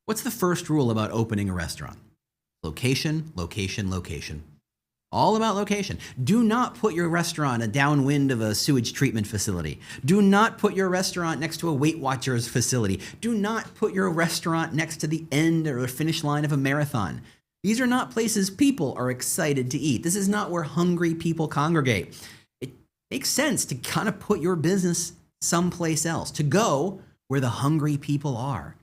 What's the first rule about opening a restaurant? Location, location, location. All about location. Do not put your restaurant downwind of a sewage treatment facility. Do not put your restaurant next to a Weight Watchers facility. Do not put your restaurant next to the end or the finish line of a marathon. These are not places people are excited to eat. This is not where hungry people congregate. It makes sense to kind of put your business someplace else, to go where the hungry people are.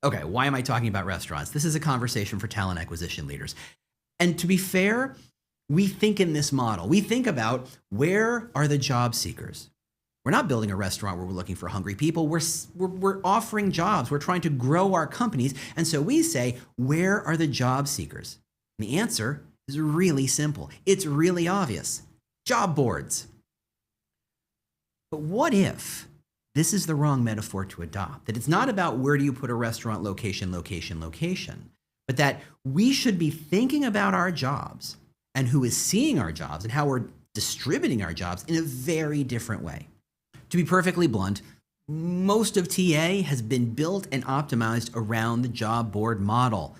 Okay, why am I talking about restaurants? This is a conversation for talent acquisition leaders. And to be fair, we think in this model. We think about, where are the job seekers? We're not building a restaurant where we're looking for hungry people. We're offering jobs. We're trying to grow our companies. And so we say, where are the job seekers? And the answer is really simple. It's really obvious. Job boards. But what if this is the wrong metaphor to adopt? That it's not about where do you put a restaurant, location, location, location, but that we should be thinking about our jobs and who is seeing our jobs and how we're distributing our jobs in a very different way. To be perfectly blunt, most of TA has been built and optimized around the job board model.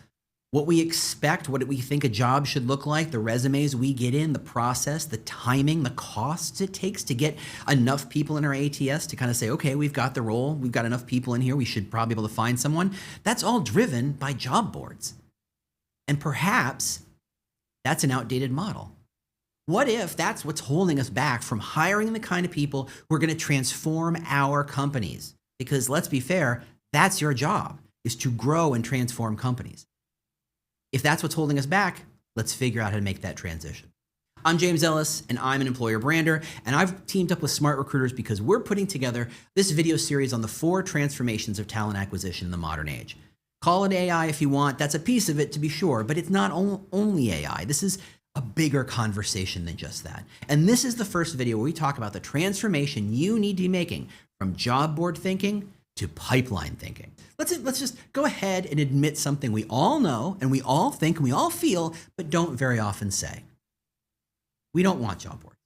What we expect, what we think a job should look like, the resumes we get in, the process, the timing, the costs it takes to get enough people in our ATS to kind of say, okay, we've got the role, we've got enough people in here, we should probably be able to find someone. That's all driven by job boards. And perhaps that's an outdated model. What if that's what's holding us back from hiring the kind of people who are going to transform our companies? Because let's be fair, that's your job, is to grow and transform companies. If that's what's holding us back, let's figure out how to make that transition. I'm James Ellis, and I'm an employer brander, and I've teamed up with SmartRecruiters because we're putting together this video series on the 4 transformations of talent acquisition in the modern age. Call it AI if you want. That's a piece of it, to be sure, but it's not only AI. This is a bigger conversation than just that. And this is the first video where we talk about the transformation you need to be making from job board thinking to pipeline thinking. Let's just go ahead and admit something we all know and we all think and we all feel, but don't very often say. We don't want job boards.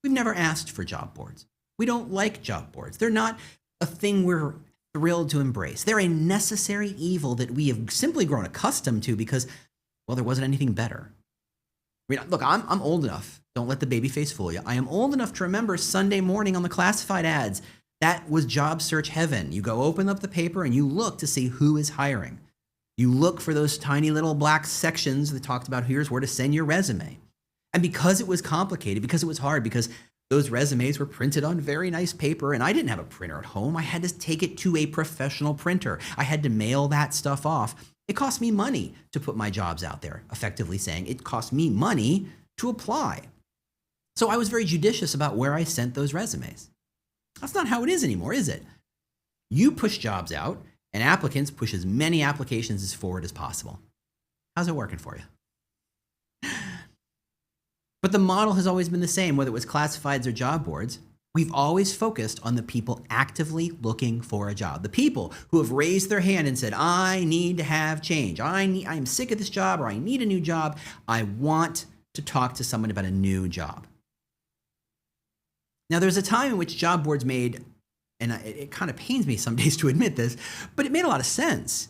We've never asked for job boards. We don't like job boards. They're not a thing we're thrilled to embrace. They're a necessary evil that we have simply grown accustomed to because, well, there wasn't anything better. I mean, look, I'm old enough. Don't let the baby face fool you. I am old enough to remember Sunday morning on the classified ads. That was job search heaven. You go open up the paper and you look to see who is hiring. You look for those tiny little black sections that talked about here's where to send your resume. And because it was complicated, because it was hard, because those resumes were printed on very nice paper and I didn't have a printer at home, I had to take it to a professional printer. I had to mail that stuff off. It cost me money to put my jobs out there, effectively saying it cost me money to apply. So I was very judicious about where I sent those resumes. That's not how it is anymore, is it? You push jobs out and applicants push as many applications as forward as possible. How's it working for you? But the model has always been the same, whether it was classifieds or job boards. We've always focused on the people actively looking for a job. The people who have raised their hand and said, I need to have change. I'm sick of this job, or I need a new job. I want to talk to someone about a new job. Now, there's a time in which job boards made, and it kind of pains me some days to admit this, but it made a lot of sense.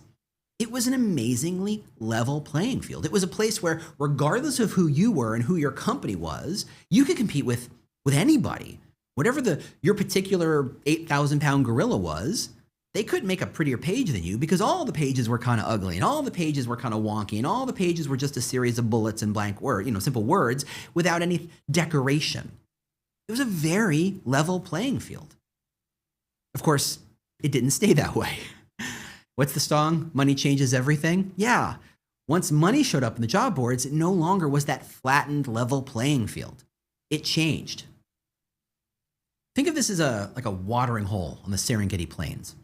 It was an amazingly level playing field. It was a place where, regardless of who you were and who your company was, you could compete with anybody. Whatever your particular 8,000-pound gorilla was, they couldn't make a prettier page than you because all the pages were kind of ugly and all the pages were kind of wonky and all the pages were just a series of bullets and blank words, simple words without any decoration. It was a very level playing field. Of course, it didn't stay that way. What's the song? Money changes everything? Yeah. Once money showed up in the job boards, it no longer was that flattened level playing field. It changed. Think of this as like a watering hole on the Serengeti Plains,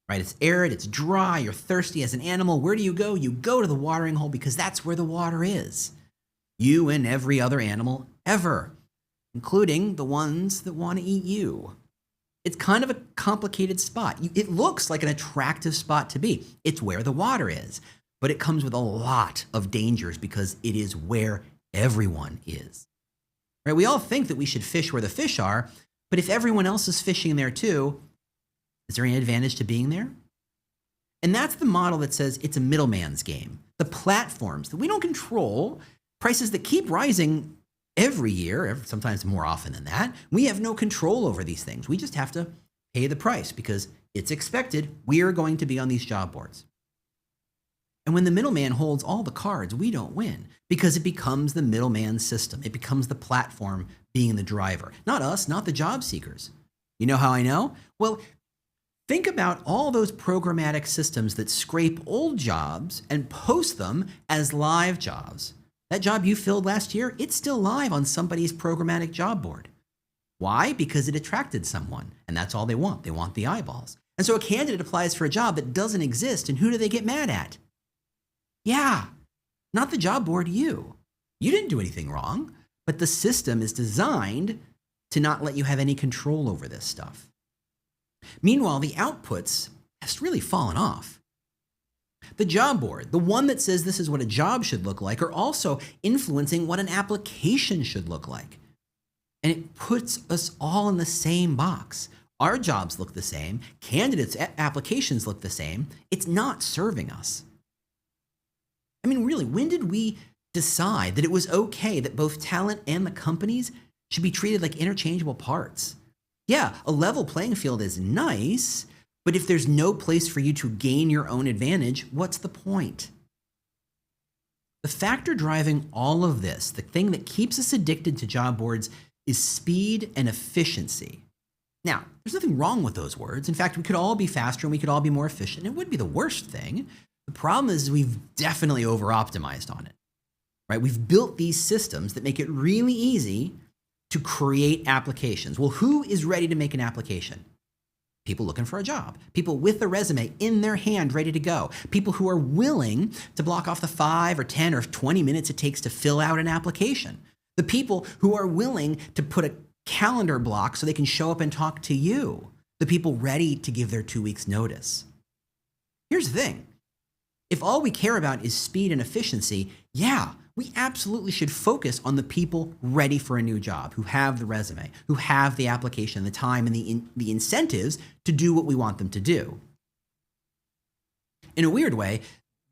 right? It's arid, it's dry, you're thirsty as an animal. Where do you go? You go to the watering hole because that's where the water is. You and every other animal ever, including the ones that want to eat you. It's kind of a complicated spot. It looks like an attractive spot to be. It's where the water is, but it comes with a lot of dangers because it is where everyone is. Right? We all think that we should fish where the fish are, but if everyone else is fishing there too, is there any advantage to being there? And that's the model that says it's a middleman's game. The platforms that we don't control, prices that keep rising every year, sometimes more often than that, we have no control over these things. We just have to pay the price because it's expected we are going to be on these job boards. And when the middleman holds all the cards, we don't win because it becomes the middleman system. It becomes the platform being the driver, not us, not the job seekers. You know how I know? Well, think about all those programmatic systems that scrape old jobs and post them as live jobs. That job you filled last year, it's still live on somebody's programmatic job board. Why? Because it attracted someone, and that's all they want. They want the eyeballs. And so a candidate applies for a job that doesn't exist, and who do they get mad at? Yeah, not the job board, you. You didn't do anything wrong, but the system is designed to not let you have any control over this stuff. Meanwhile, the outputs has really fallen off. The job board, the one that says this is what a job should look like, are also influencing what an application should look like. And it puts us all in the same box. Our jobs look the same, candidates' applications look the same. It's not serving us. I mean, really, when did we decide that it was okay that both talent and the companies should be treated like interchangeable parts? Yeah, a level playing field is nice, but if there's no place for you to gain your own advantage, what's the point? The factor driving all of this, the thing that keeps us addicted to job boards, is speed and efficiency. Now, there's nothing wrong with those words. In fact, we could all be faster and we could all be more efficient. It would be the worst thing. The problem is we've definitely over-optimized on it, right? We've built these systems that make it really easy to create applications. Well, who is ready to make an application? People looking for a job, people with a resume in their hand ready to go, people who are willing to block off the 5 or 10 or 20 minutes it takes to fill out an application, the people who are willing to put a calendar block so they can show up and talk to you, the people ready to give their 2 weeks notice. Here's the thing. If all we care about is speed and efficiency, yeah, we absolutely should focus on the people ready for a new job, who have the resume, who have the application, the time, and the incentives to do what we want them to do. In a weird way,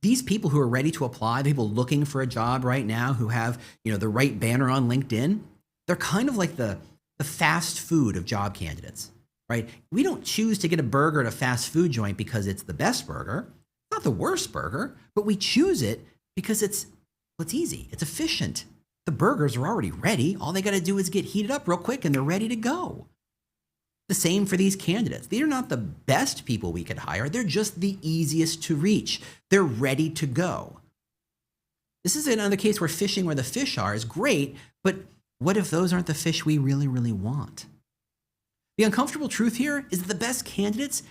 these people who are ready to apply, the people looking for a job right now, who have, the right banner on LinkedIn, they're kind of like the fast food of job candidates, right? We don't choose to get a burger at a fast food joint because it's the best burger, not the worst burger, but we choose it because it's easy, it's efficient. The burgers are already ready. All they got to do is get heated up real quick and they're ready to go. The same for these candidates. These are not the best people we could hire. They're just the easiest to reach. They're ready to go. This is another case where fishing where the fish are is great, but what if those aren't the fish we really, really want? The uncomfortable truth here is that the best candidates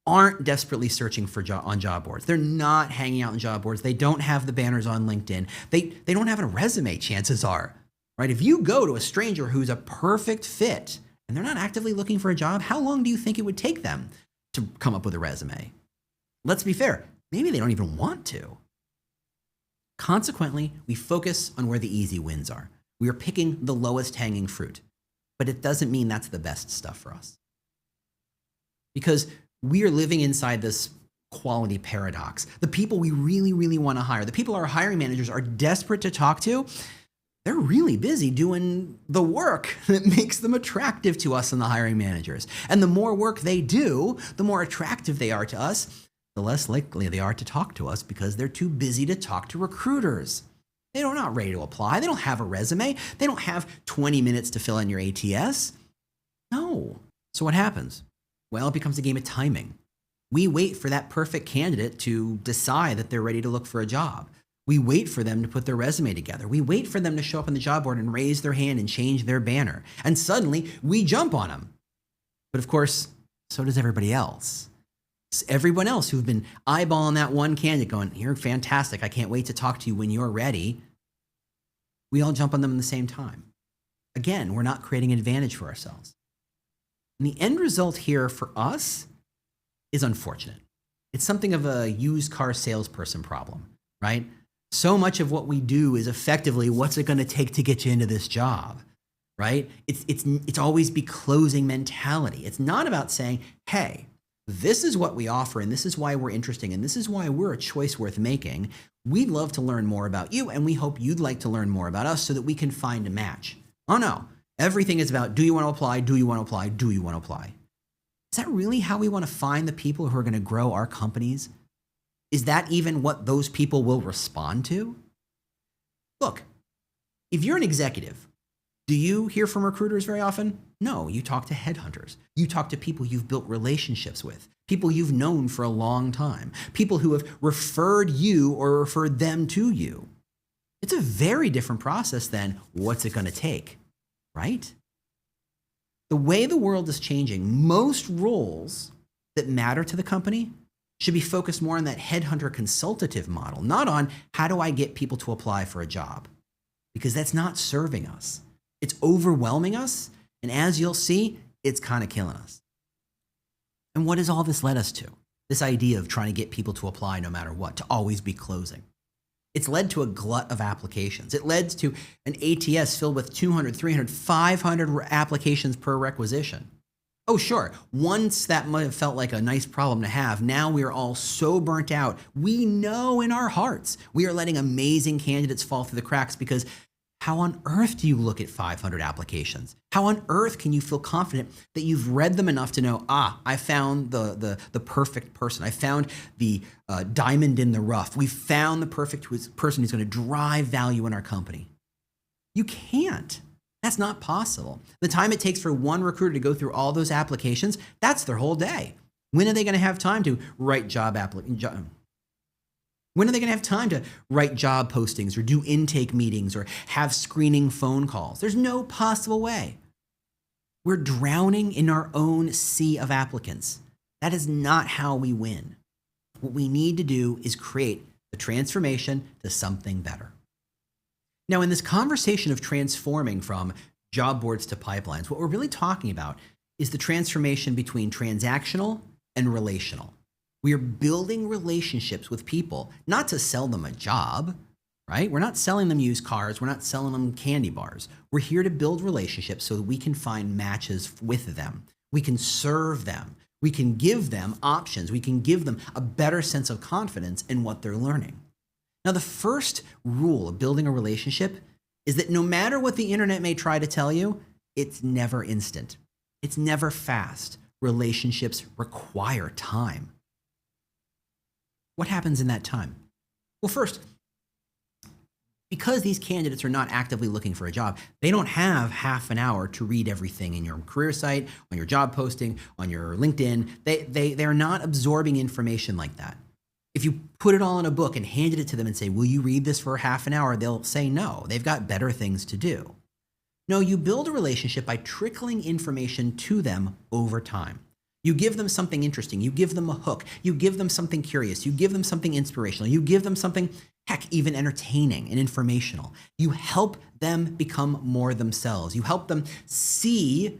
aren't desperately searching on job boards. They're not hanging out on job boards. They don't have the banners on LinkedIn. They don't have a resume, chances are, right? If you go to a stranger who's a perfect fit and they're not actively looking for a job, how long do you think it would take them to come up with a resume? Let's be fair. Maybe they don't even want to. Consequently, we focus on where the easy wins are. We are picking the lowest hanging fruit, but it doesn't mean that's the best stuff for us. Because we are living inside this quality paradox. The people we really, really want to hire, the people our hiring managers are desperate to talk to, they're really busy doing the work that makes them attractive to us and the hiring managers. And the more work they do, the more attractive they are to us, the less likely they are to talk to us because they're too busy to talk to recruiters. They're not ready to apply. They don't have a resume. They don't have 20 minutes to fill in your ATS. No. So what happens? Well, it becomes a game of timing. We wait for that perfect candidate to decide that they're ready to look for a job. We wait for them to put their resume together. We wait for them to show up on the job board and raise their hand and change their banner. And suddenly, we jump on them. But of course, so does everybody else. Everyone else who've been eyeballing that one candidate going, you're fantastic, I can't wait to talk to you when you're ready. We all jump on them at the same time. Again, we're not creating an advantage for ourselves. And the end result here for us is unfortunate. It's something of a used car salesperson problem, right? So much of what we do is effectively, what's it going to take to get you into this job, right? It's always be closing mentality. It's not about saying, hey, This is what we offer, and this is why we're interesting, and this is why we're a choice worth making. We'd love to learn more about you, and we hope you'd like to learn more about us so that we can find a match. Oh no, everything is about, do you want to apply? Do you want to apply? Do you want to apply? Is that really how we want to find the people who are going to grow our companies? Is that even what those people will respond to? Look, if you're an executive, do you hear from recruiters very often? No, you talk to headhunters. You talk to people you've built relationships with, people you've known for a long time, people who have referred you or referred them to you. It's a very different process than what's it going to take, right? The way the world is changing, most roles that matter to the company should be focused more on that headhunter consultative model, not on how do I get people to apply for a job, because that's not serving us. It's overwhelming us, and as you'll see, it's kind of killing us. And what has all this led us to? This idea of trying to get people to apply no matter what, to always be closing. It's led to a glut of applications. It led to an ATS filled with 200, 300, 500 applications per requisition. Oh, sure, once that might have felt like a nice problem to have, now we are all so burnt out. We know in our hearts we are letting amazing candidates fall through the cracks because how on earth do you look at 500 applications? How on earth can you feel confident that you've read them enough to know, I found the perfect person. I found the diamond in the rough. We found the perfect person who's going to drive value in our company. You can't. That's not possible. The time it takes for one recruiter to go through all those applications, that's their whole day. When are they going to have time to write When are they going to have time to write job postings or do intake meetings or have screening phone calls? There's no possible way. We're drowning in our own sea of applicants. That is not how we win. What we need to do is create the transformation to something better. Now, in this conversation of transforming from job boards to pipelines, what we're really talking about is the transformation between transactional and relational. We are building relationships with people, not to sell them a job, right? We're not selling them used cars. We're not selling them candy bars. We're here to build relationships so that we can find matches with them. We can serve them. We can give them options. We can give them a better sense of confidence in what they're learning. Now, the first rule of building a relationship is that no matter what the internet may try to tell you, it's never instant. It's never fast. Relationships require time. What happens in that time? Well, first, because these candidates are not actively looking for a job, they don't have half an hour to read everything in your career site, on your job posting, on your LinkedIn. They're not absorbing information like that. If you put it all in a book and handed it to them and say, will you read this for half an hour? They'll say no. They've got better things to do. No, you build a relationship by trickling information to them over time. You give them something interesting. You give them a hook. You give them something curious. You give them something inspirational. You give them something, heck, even entertaining and informational. You help them become more themselves. You help them see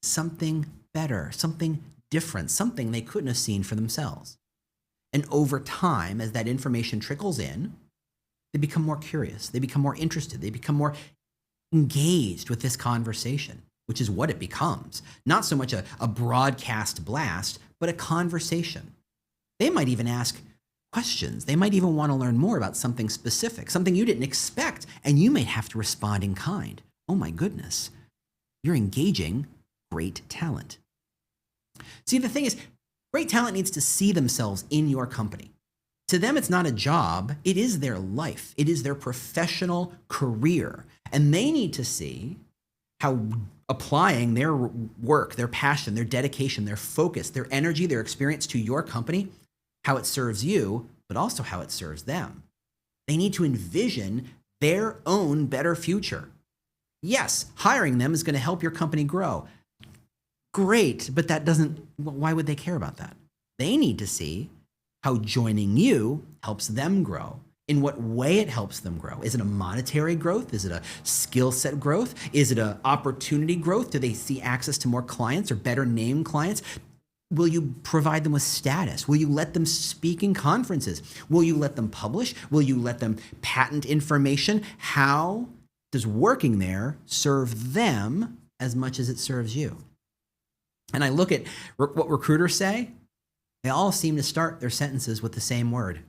something better, something different, something they couldn't have seen for themselves. And over time, as that information trickles in, they become more curious. They become more interested. They become more engaged with this conversation, which is what it becomes. Not so much a broadcast blast, but a conversation. They might even ask questions. They might even want to learn more about something specific, something you didn't expect, and you may have to respond in kind. Oh my goodness, you're engaging great talent. See, the thing is, great talent needs to see themselves in your company. To them, it's not a job. It is their life. It is their professional career. And they need to see how applying their work, their passion, their dedication, their focus, their energy, their experience to your company, how it serves you, but also how it serves them. They need to envision their own better future. Yes, hiring them is going to help your company grow. Great, but why would they care about that? They need to see how joining you helps them grow. In what way it helps them grow. Is it a monetary growth? Is it a skill set growth? Is it an opportunity growth? Do they see access to more clients or better named clients? Will you provide them with status? Will you let them speak in conferences? Will you let them publish? Will you let them patent information? How does working there serve them as much as it serves you? And I look at what recruiters say, They all seem to start their sentences with the same word.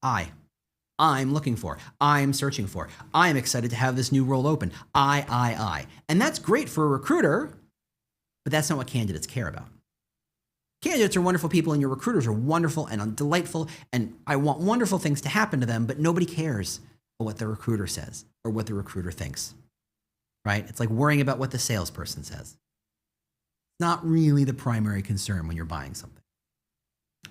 I'm looking for. I'm searching for. I'm excited to have this new role open. I. And that's great for a recruiter, but that's not what candidates care about. Candidates are wonderful people and your recruiters are wonderful and delightful, and I want wonderful things to happen to them, but nobody cares what the recruiter says or what the recruiter thinks, right? It's like worrying about what the salesperson says. It's not really the primary concern when you're buying something.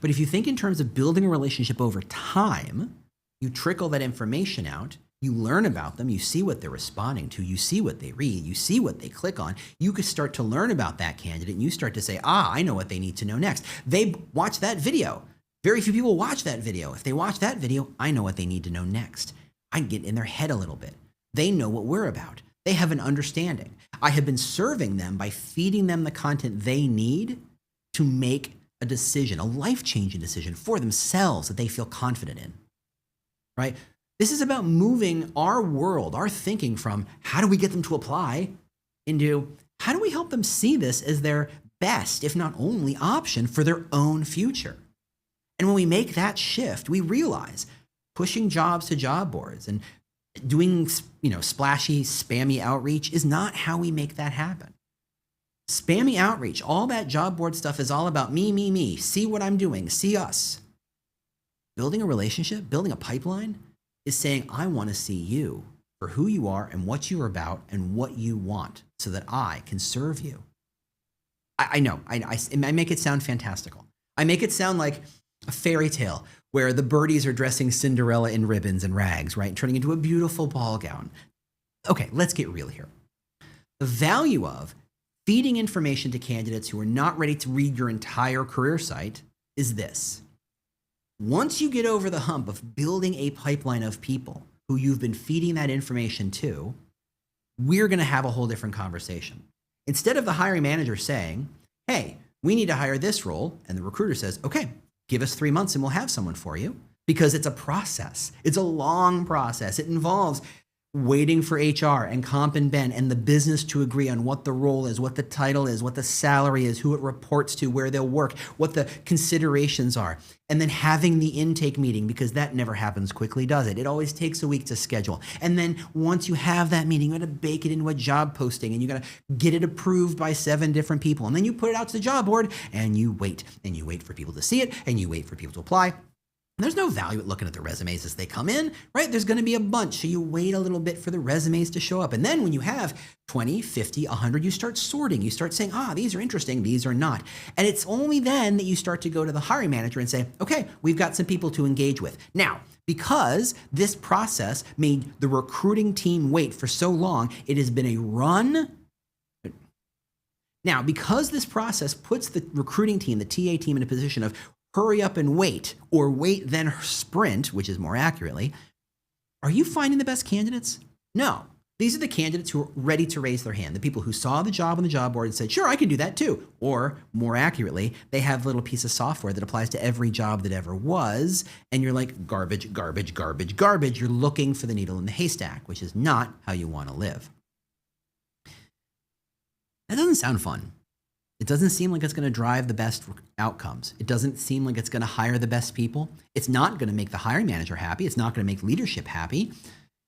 But if you think in terms of building a relationship over time, you trickle that information out, you learn about them, you see what they're responding to, you see what they read, you see what they click on, you could start to learn about that candidate and you start to say, I know what they need to know next. They watch that video. Very few people watch that video. If they watch that video, I know what they need to know next. I can get in their head a little bit. They know what we're about. They have an understanding. I have been serving them by feeding them the content they need to make a decision, a life-changing decision for themselves that they feel confident in, right? This is about moving our world, our thinking from how do we get them to apply into how do we help them see this as their best, if not only option for their own future. And when we make that shift, we realize pushing jobs to job boards and doing, splashy, spammy outreach is not how we make that happen. Spammy outreach, all that job board stuff is all about me, see what I'm doing, see us. Building a relationship, building a pipeline is saying, I want to see you for who you are and what you're about and what you want so that I can serve you. I know, I make it sound fantastical. I make it sound like a fairy tale where the birdies are dressing Cinderella in ribbons and rags, right? Turning into a beautiful ball gown. Okay, let's get real here. The value of feeding information to candidates who are not ready to read your entire career site is this. Once you get over the hump of building a pipeline of people who you've been feeding that information to, we're going to have a whole different conversation. Instead of the hiring manager saying, hey, we need to hire this role, and the recruiter says, okay, give us 3 months and we'll have someone for you, because it's a process. It's a long process. It involves waiting for HR and Comp and Ben and the business to agree on what the role is, what the title is, what the salary is, who it reports to, where they'll work, what the considerations are, and then having the intake meeting, because that never happens quickly, does it? It always takes a week to schedule. And then once you have that meeting, you got to bake it into a job posting and you got to get it approved by 7 different people. And then you put it out to the job board and you wait for people to see it and you wait for people to apply. There's no value at looking at the resumes as they come in, right? There's going to be a bunch, so you wait a little bit for the resumes to show up. And then when you have 20, 50, 100, you start sorting. You start saying, these are interesting, these are not. And it's only then that you start to go to the hiring manager and say, okay, we've got some people to engage with. Now, because this process made the recruiting team wait for so long, it has been a run. Now, because this process puts the recruiting team, the TA team, in a position of hurry up and wait, or wait then sprint, which is more accurately, are you finding the best candidates? No. These are the candidates who are ready to raise their hand, the people who saw the job on the job board and said, sure, I can do that too. Or more accurately, they have a little piece of software that applies to every job that ever was, and you're like, garbage, garbage, garbage, garbage. You're looking for the needle in the haystack, which is not how you want to live. That doesn't sound fun. It doesn't seem like it's going to drive the best outcomes. It doesn't seem like it's going to hire the best people. It's not going to make the hiring manager happy. It's not going to make leadership happy.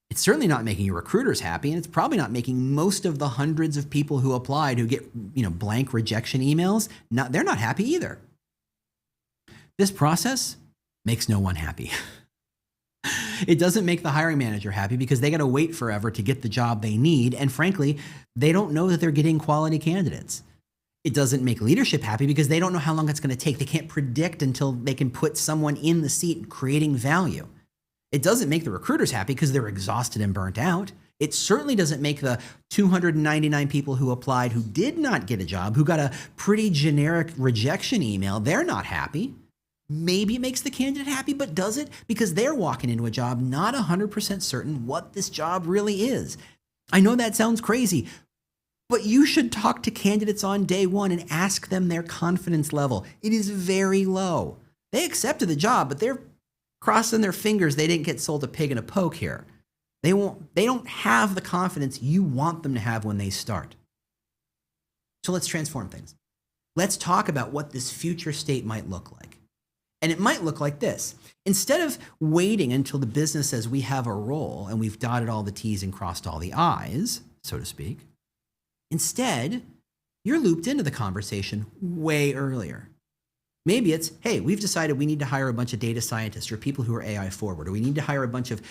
It's certainly not making your recruiters happy, and it's probably not making most of the hundreds of people who applied who get, blank rejection emails. They're not happy either. This process makes no one happy. It doesn't make the hiring manager happy because they got to wait forever to get the job they need, and frankly, they don't know that they're getting quality candidates. It doesn't make leadership happy because they don't know how long it's going to take. They can't predict until they can put someone in the seat creating value. It doesn't make the recruiters happy because they're exhausted and burnt out. It certainly doesn't make the 299 people who applied who did not get a job, who got a pretty generic rejection email. They're not happy. Maybe it makes the candidate happy, but does it? Because they're walking into a job not 100% certain what this job really is. I know that sounds crazy, but you should talk to candidates on day one and ask them their confidence level. It is very low. They accepted the job, but they're crossing their fingers they didn't get sold a pig in a poke here. They don't have the confidence you want them to have when they start. So let's transform things. Let's talk about what this future state might look like. And it might look like this. Instead of waiting until the business says we have a role and we've dotted all the T's and crossed all the I's, so to speak, instead, you're looped into the conversation way earlier. Maybe it's, hey, we've decided we need to hire a bunch of data scientists or people who are AI forward, or we need to hire a bunch of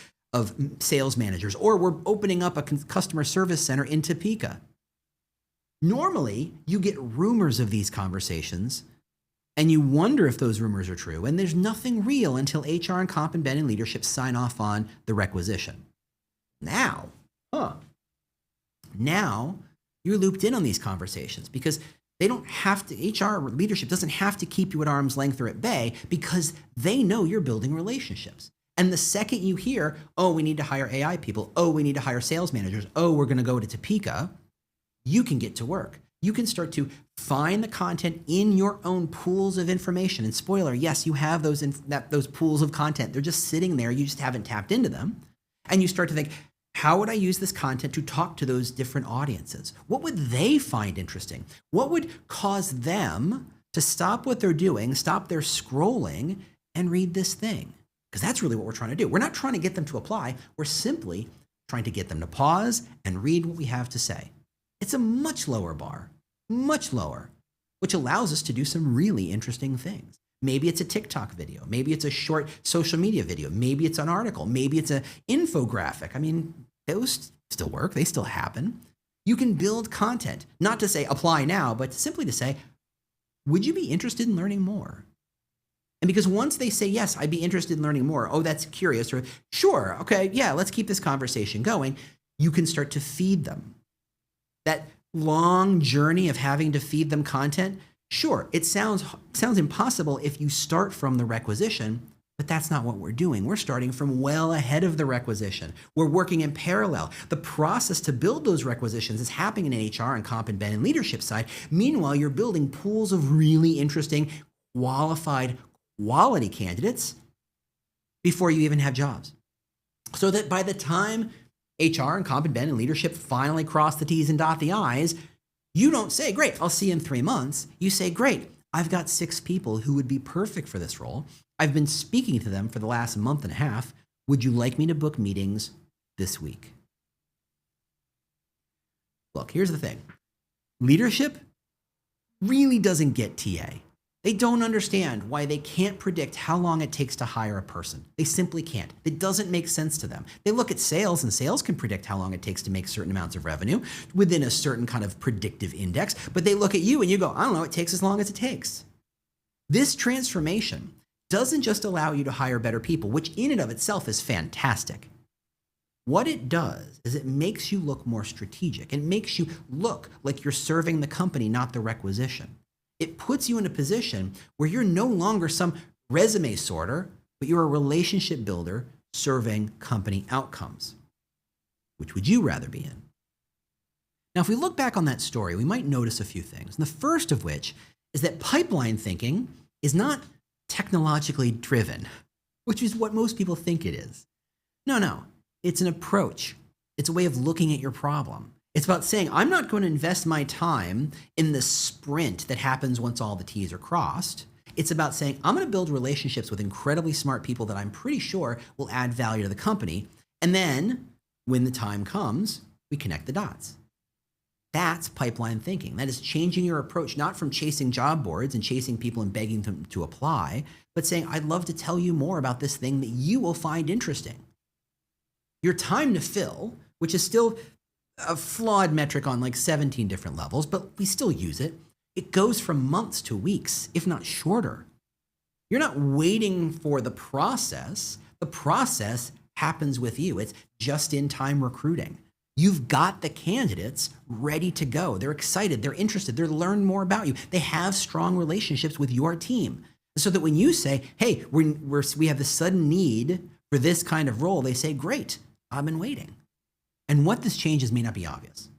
sales managers, or we're opening up a customer service center in Topeka. Normally, you get rumors of these conversations, and you wonder if those rumors are true, and there's nothing real until HR and Comp and Ben and leadership sign off on the requisition. Now you're looped in on these conversations because they don't have to, HR leadership doesn't have to keep you at arm's length or at bay because they know you're building relationships. And the second you hear, oh, we need to hire AI people, oh, we need to hire sales managers, oh, we're going to go to Topeka, you can get to work. You can start to find the content in your own pools of information. And spoiler, yes, you have those pools of content. They're just sitting there. You just haven't tapped into them. And you start to think, how would I use this content to talk to those different audiences? What would they find interesting? What would cause them to stop what they're doing, stop their scrolling, and read this thing? Because that's really what we're trying to do. We're not trying to get them to apply. We're simply trying to get them to pause and read what we have to say. It's a much lower bar, much lower, which allows us to do some really interesting things. Maybe it's a TikTok video. Maybe it's a short social media video. Maybe it's an article. Maybe it's an infographic. I mean, those still work. They still happen. You can build content, not to say apply now, but simply to say, would you be interested in learning more? And because once they say, yes, I'd be interested in learning more. Oh, that's curious. Or sure. Okay. Yeah. Let's keep this conversation going. You can start to feed them. That long journey of having to feed them content. Sure. It sounds impossible if you start from the requisition, but that's not what we're doing. We're starting from well ahead of the requisition. We're working in parallel. The process to build those requisitions is happening in HR and Comp and Ben and leadership side. Meanwhile, you're building pools of really interesting, qualified, quality candidates before you even have jobs. So that by the time HR and Comp and Ben and leadership finally cross the T's and dot the I's, you don't say, great, I'll see you in 3 months. You say, great, I've got 6 people who would be perfect for this role. I've been speaking to them for the last month and a half. Would you like me to book meetings this week? Look, here's the thing. Leadership really doesn't get TA. They don't understand why they can't predict how long it takes to hire a person. They simply can't. It doesn't make sense to them. They look at sales, and sales can predict how long it takes to make certain amounts of revenue within a certain kind of predictive index. But they look at you and you go, I don't know, it takes as long as it takes. This transformation doesn't just allow you to hire better people, which in and of itself is fantastic. What it does is it makes you look more strategic. It makes you look like you're serving the company, not the requisition. It puts you in a position where you're no longer some resume sorter, but you're a relationship builder serving company outcomes. Which would you rather be in? Now, if we look back on that story, we might notice a few things. And the first of which is that pipeline thinking is not technologically driven, which is what most people think it is. No, it's an approach. It's a way of looking at your problem. It's about saying, I'm not going to invest my time in the sprint that happens once all the T's are crossed. It's about saying, I'm going to build relationships with incredibly smart people that I'm pretty sure will add value to the company. And then when the time comes, we connect the dots. That's pipeline thinking. That is changing your approach, not from chasing job boards and chasing people and begging them to apply, but saying, I'd love to tell you more about this thing that you will find interesting. Your time to fill, which is still a flawed metric on like 17 different levels, but we still use it. It goes from months to weeks, if not shorter. You're not waiting for the process. The process happens with you. It's just-in-time recruiting. You've got the candidates ready to go. They're excited. They're interested. They're learning more about you. They have strong relationships with your team. So that when you say, hey, we have this sudden need for this kind of role, they say, great, I've been waiting. And what this changes may not be obvious.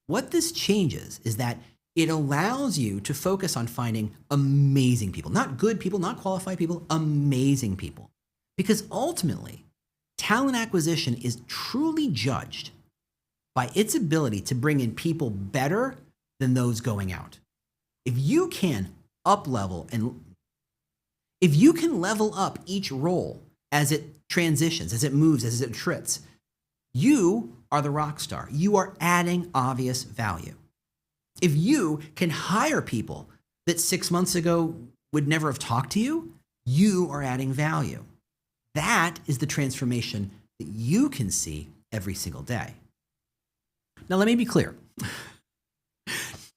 What this changes is that it allows you to focus on finding amazing people, not good people, not qualified people, amazing people. Because ultimately, talent acquisition is truly judged by its ability to bring in people better than those going out. If you can up-level and If you can level up each role as it transitions, as it moves, as it attrits, you are the rock star. You are adding obvious value. If you can hire people that 6 months ago would never have talked to you, you are adding value. That is the transformation that you can see every single day. Now, let me be clear,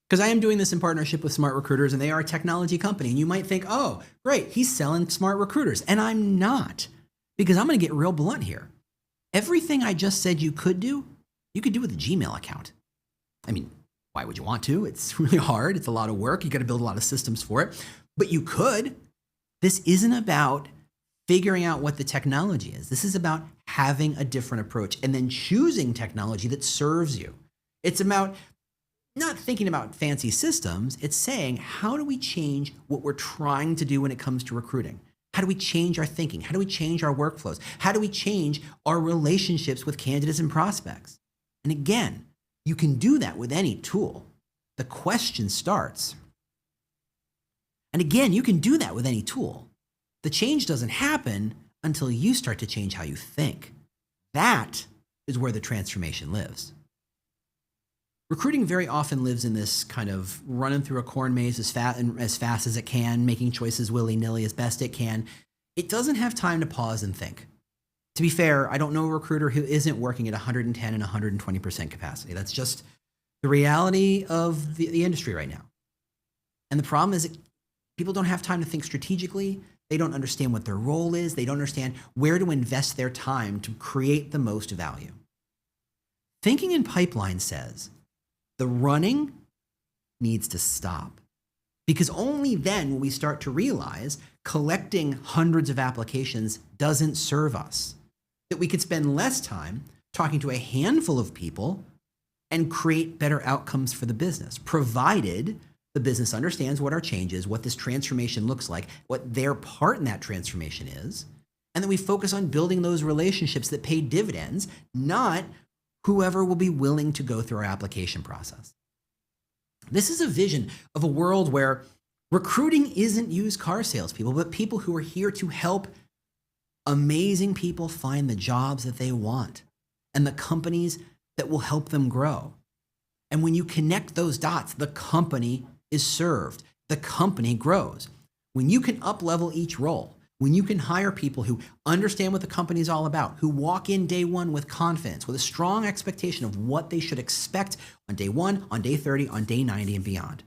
because I am doing this in partnership with SmartRecruiters, and they are a technology company. And you might think, oh, great, he's selling SmartRecruiters. And I'm not, because I'm going to get real blunt here. Everything I just said you could do with a Gmail account. I mean, why would you want to? It's really hard. It's a lot of work. You got to build a lot of systems for it. But you could. This isn't about figuring out what the technology is. This is about having a different approach and then choosing technology that serves you. It's about not thinking about fancy systems. It's saying, how do we change what we're trying to do when it comes to recruiting? How do we change our thinking? How do we change our workflows? How do we change our relationships with candidates and prospects? And again, you can do that with any tool. The question starts. And again, you can do that with any tool. The change doesn't happen until you start to change how you think. That is where the transformation lives. Recruiting very often lives in this kind of running through a corn maze as fast as it can, making choices willy-nilly as best it can. It doesn't have time to pause and think. To be fair, I don't know a recruiter who isn't working at 110 and 120% capacity. That's just the reality of the industry right now. And the problem is that people don't have time to think strategically. They don't understand what their role is. They don't understand where to invest their time to create the most value. Thinking in pipeline says the running needs to stop, because only then will we start to realize collecting hundreds of applications doesn't serve us, that we could spend less time talking to a handful of people and create better outcomes for the business, provided the business understands what our change is, what this transformation looks like, what their part in that transformation is, and then we focus on building those relationships that pay dividends, not whoever will be willing to go through our application process. This is a vision of a world where recruiting isn't used car salespeople, but people who are here to help amazing people find the jobs that they want and the companies that will help them grow. And when you connect those dots, the company is served. The company grows. When you can up-level each role, when you can hire people who understand what the company is all about, who walk in day one with confidence, with a strong expectation of what they should expect on day 1, on day 30, on day 90 and beyond.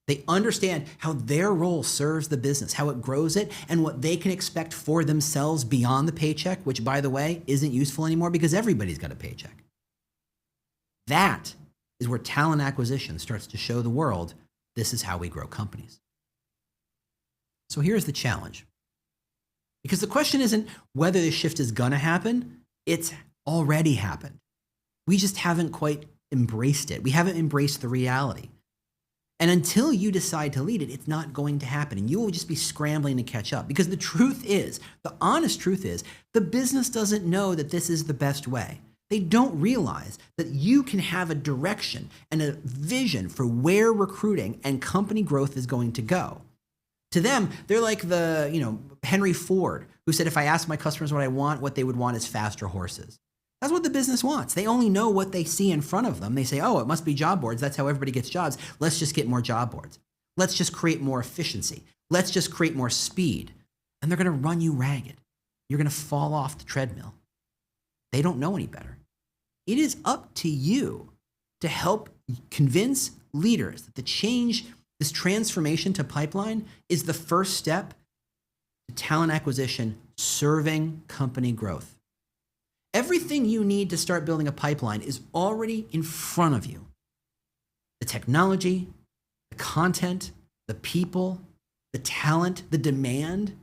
They understand how their role serves the business, how it grows it, and what they can expect for themselves beyond the paycheck, which, by the way, isn't useful anymore because everybody's got a paycheck. That is where talent acquisition starts to show the world this is how we grow companies. So here's the challenge. Because the question isn't whether this shift is going to happen, it's already happened. We just haven't quite embraced it. We haven't embraced the reality. And until you decide to lead it, it's not going to happen. And you will just be scrambling to catch up. Because the truth is, the honest truth is, the business doesn't know that this is the best way. They don't realize that you can have a direction and a vision for where recruiting and company growth is going to go. To them, they're like the, Henry Ford, who said, if I ask my customers what I want, what they would want is faster horses. That's what the business wants. They only know what they see in front of them. They say, oh, it must be job boards. That's how everybody gets jobs. Let's just get more job boards. Let's just create more efficiency. Let's just create more speed. And they're going to run you ragged. You're going to fall off the treadmill. They don't know any better. It is up to you to help convince leaders that the change, this transformation to pipeline, is the first step to talent acquisition serving company growth. Everything you need to start building a pipeline is already in front of you. The technology, the content, the people, the talent, the demand.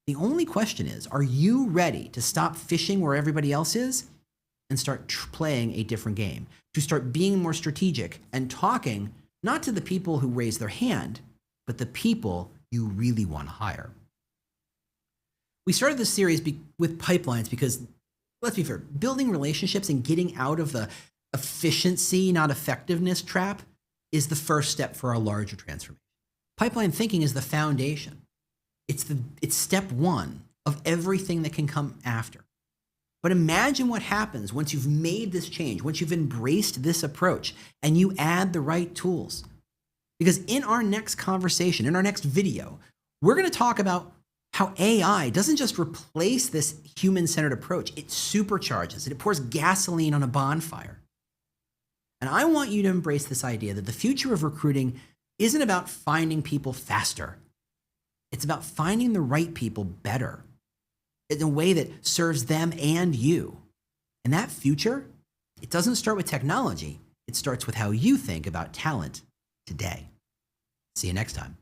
The only question is, are you ready to stop fishing where everybody else is and start playing a different game? To start being more strategic and talking not to the people who raise their hand, but the people you really want to hire. We started this series with pipelines because, let's be fair, building relationships and getting out of the efficiency, not effectiveness trap is the first step for a larger transformation. Pipeline thinking is the foundation. It's step one of everything that can come after. But imagine what happens once you've made this change, once you've embraced this approach and you add the right tools. Because in our next conversation, in our next video, we're going to talk about how AI doesn't just replace this human-centered approach, it supercharges it. It pours gasoline on a bonfire. And I want you to embrace this idea that the future of recruiting isn't about finding people faster. It's about finding the right people better in a way that serves them and you. And that future, it doesn't start with technology. It starts with how you think about talent today. See you next time.